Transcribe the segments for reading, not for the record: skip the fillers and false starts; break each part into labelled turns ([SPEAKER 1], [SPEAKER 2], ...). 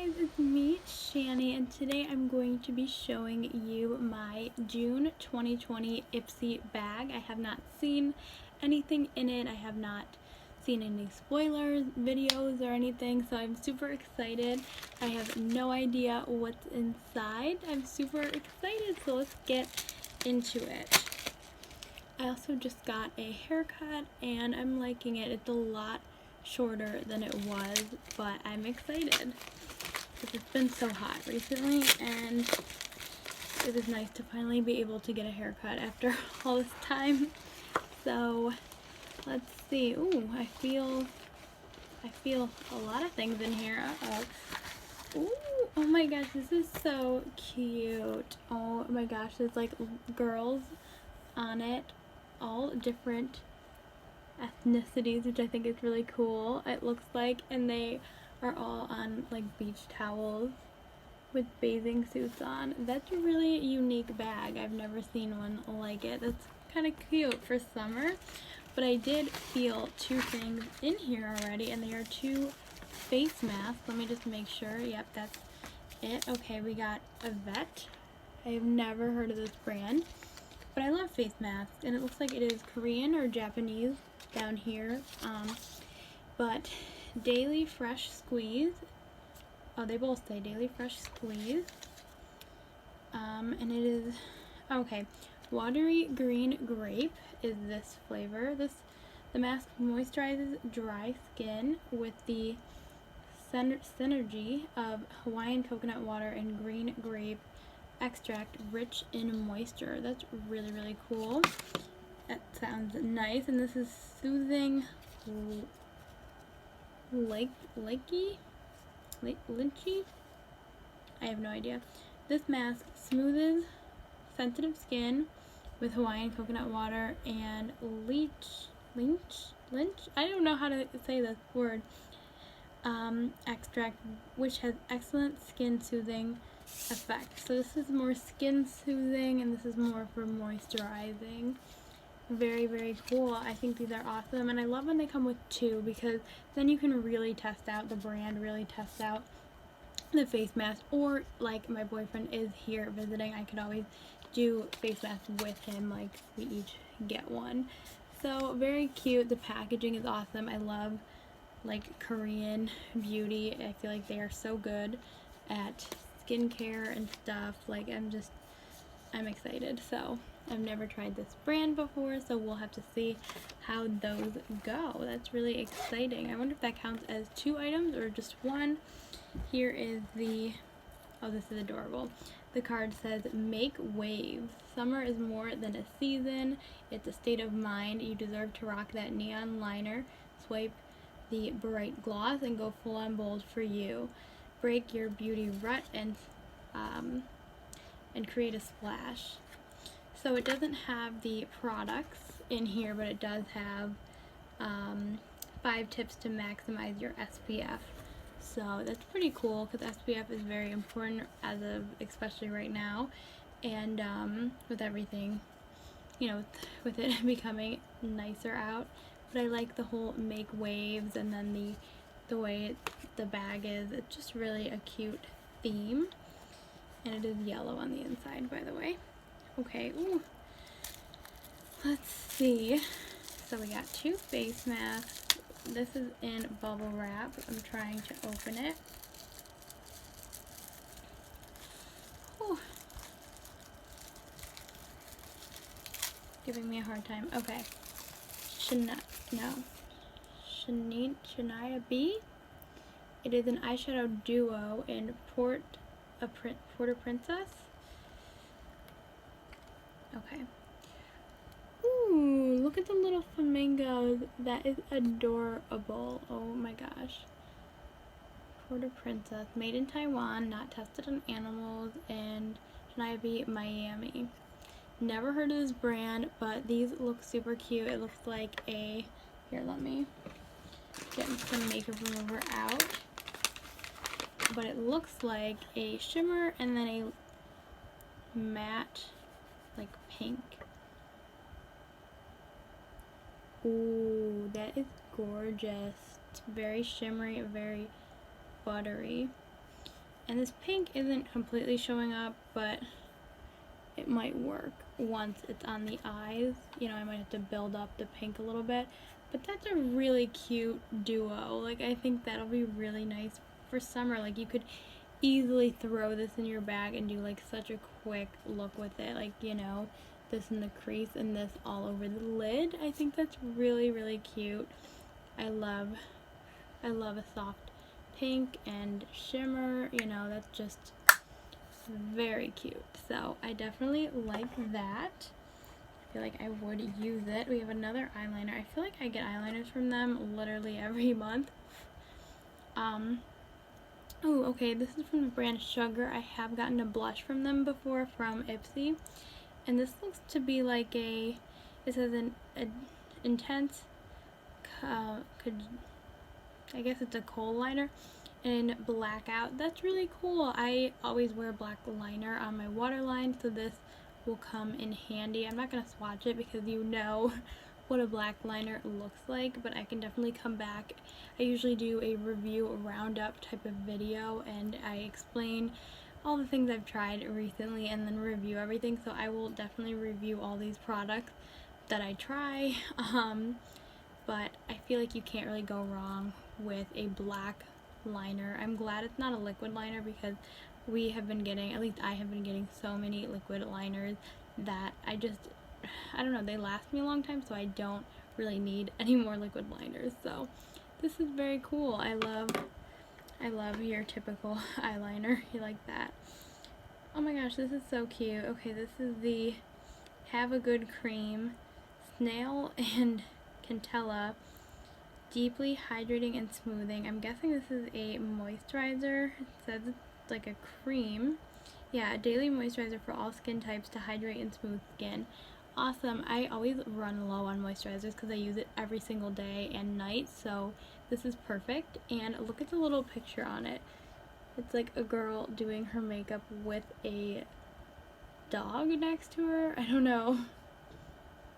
[SPEAKER 1] guys, it's me, Shani, and today I'm going to be showing you my June 2020 Ipsy bag. I have not seen anything in it. I have not seen any spoilers, videos, or anything, so I'm super excited. I have no idea what's inside. I'm super excited, so let's get into it. I also just got a haircut, and I'm liking it. It's a lot shorter than it was, but I'm excited because it's been so hot recently, and it was nice to finally be able to get a haircut after all this time. So let's see. Ooh, I feel a lot of things in here. Ooh, oh my gosh, this is so cute. Oh my gosh, there's like girls on it, all different ethnicities, which I think is really cool, it looks like, and they are all on like beach towels with bathing suits on. That's a really unique bag. I've never seen one like it. That's kind of cute for summer. But I did feel two things in here already, and they are two face masks. Let me just make sure. Yep, that's it. Okay, we got a Vet. I have never heard of this brand, but I love face masks, and it looks like it is Korean or Japanese down here. But Daily Fresh Squeeze. Oh, they both say Daily Fresh Squeeze. And it is, okay, Watery Green Grape is this flavor. The mask moisturizes dry skin with the synergy of Hawaiian coconut water and green grape extract rich in moisture. That's really, really cool. That sounds nice. And this is soothing lynchy? I have no idea. This mask smooths sensitive skin with Hawaiian coconut water and leech. I don't know how to say this word. Extract, which has excellent skin soothing effect. So this is more skin soothing, and this is more for moisturizing. Very, very cool. I think these are awesome, and I love when they come with two, because then you can really test out the brand, really test out the face mask, or like my boyfriend is here visiting, I could always do face masks with him, like we each get one. So very cute. The packaging is awesome. I love like Korean beauty. I feel like they are so good at skincare and stuff. Like I'm excited. So I've never tried this brand before, so we'll have to see how those go. That's really exciting. I wonder if that counts as two items or just one. Here is the, oh, this is adorable. The card says, make waves. Summer is more than a season. It's a state of mind. You deserve to rock that neon liner. Swipe the bright gloss and go full on bold for you. Break your beauty rut and create a splash. So it doesn't have the products in here, but it does have 5 tips to maximize your SPF. So that's pretty cool, because SPF is very important as of, especially right now, and with everything, you know, with it becoming nicer out. But I like the whole make waves, and then the way the bag is. It's just really a cute theme, and it is yellow on the inside, by the way. Okay, ooh. Let's see. So we got 2 face masks. This is in bubble wrap. I'm trying to open it. Whew. Giving me a hard time. Okay. Shania B. It is an eyeshadow duo in Porter Princess. Okay. Ooh, look at the little flamingos. That is adorable. Oh my gosh. Porter Princess, made in Taiwan, not tested on animals, and Shania B, Miami. Never heard of this brand, but these look super cute. It looks like a, here, let me get some makeup remover out. But it looks like a shimmer and then a matte, like pink. Ooh, that is gorgeous. It's very shimmery, very buttery. And this pink isn't completely showing up, but it might work once it's on the eyes. You know, I might have to build up the pink a little bit. But that's a really cute duo. Like, I think that'll be really nice for summer. Like, you could easily throw this in your bag and do like such a quick look with it. Like, you know, this in the crease and this all over the lid. I think that's really, really cute. I love a soft pink and shimmer. You know, that's just very cute. So I definitely like that. I feel like I would use it. We have another eyeliner. I feel like I get eyeliners from them literally every month. Oh, okay, this is from the brand Sugar. I have gotten a blush from them before from Ipsy. And this looks to be like it says an intense, I guess it's a kohl liner in blackout. That's really cool. I always wear black liner on my waterline, so this will come in handy. I'm not going to swatch it because you know what a black liner looks like, but I can definitely come back. I usually do a review roundup type of video, and I explain all the things I've tried recently and then review everything, so I will definitely review all these products that I try. But I feel like you can't really go wrong with a black liner. I'm glad it's not a liquid liner because we have been getting, at least I have been getting so many liquid liners that I don't know, they last me a long time, so I don't really need any more liquid liners. So this is very cool. I love your typical eyeliner. You like that? Oh my gosh, this is so cute. Okay, this is the Have a Good Cream Snail and Cantella Deeply Hydrating and Smoothing. I'm guessing this is a moisturizer. It says it's like a cream. Yeah, a daily moisturizer for all skin types to hydrate and smooth skin. Awesome. I always run low on moisturizers because I use it every single day and night, so this is perfect. And look at the little picture on it. It's like a girl doing her makeup with a dog next to her. I don't know.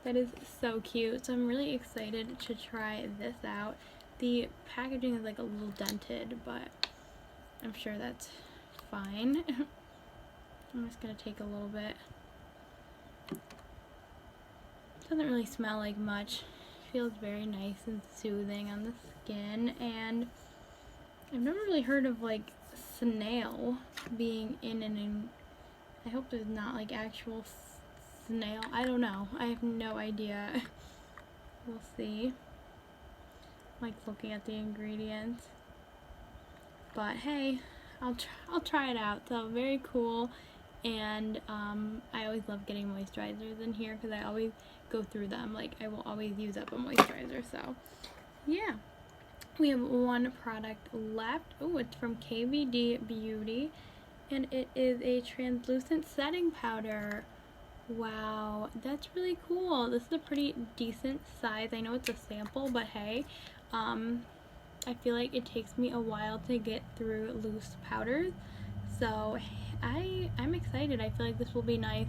[SPEAKER 1] That is so cute. So I'm really excited to try this out. The packaging is like a little dented, but I'm sure that's fine. I'm just going to take a little bit. Doesn't really smell like much. Feels very nice and soothing on the skin, and I've never really heard of like snail being in I hope there's not like actual snail. I don't know. I have no idea. We'll see. I'm like looking at the ingredients, but hey, I'll try it out. So very cool. And I always love getting moisturizers in here because I always go through them. Like, I will always use up a moisturizer. So yeah, we have one product left. Oh, it's from KVD Beauty, and it is a translucent setting powder. Wow, that's really cool. This is a pretty decent size. I know it's a sample, but hey, I feel like it takes me a while to get through loose powders, so I'm excited. I feel like this will be nice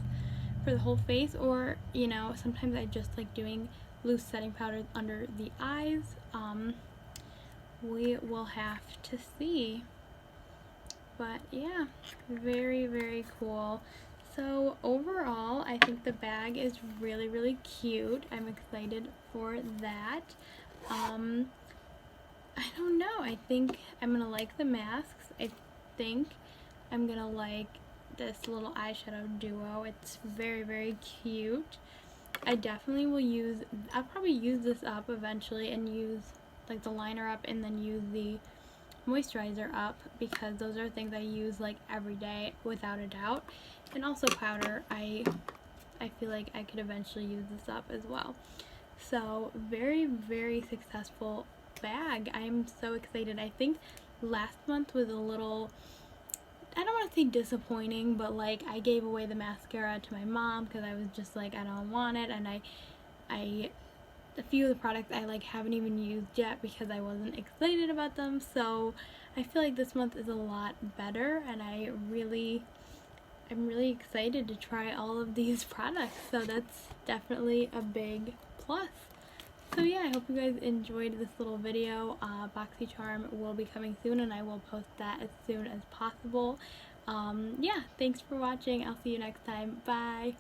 [SPEAKER 1] for the whole face, or you know, sometimes I just like doing loose setting powders under the eyes. We will have to see, but yeah, very, very cool. So overall, I think the bag is really, really cute. I'm excited for that. I don't know. I think I'm gonna like the masks. I think I'm gonna like this little eyeshadow duo. It's very, very cute. I definitely will I'll probably use this up eventually and use like the liner up and then use the moisturizer up, because those are things I use like every day without a doubt. And also powder. I feel like I could eventually use this up as well. So very, very successful bag. I'm so excited. I think last month was a little, I don't want to say disappointing, but like I gave away the mascara to my mom because I was just like, I don't want it, and a few of the products I like haven't even used yet because I wasn't excited about them. So I feel like this month is a lot better, and I'm really excited to try all of these products. So that's definitely a big plus. So yeah, I hope you guys enjoyed this little video. BoxyCharm will be coming soon, and I will post that as soon as possible. Yeah, thanks for watching. I'll see you next time. Bye!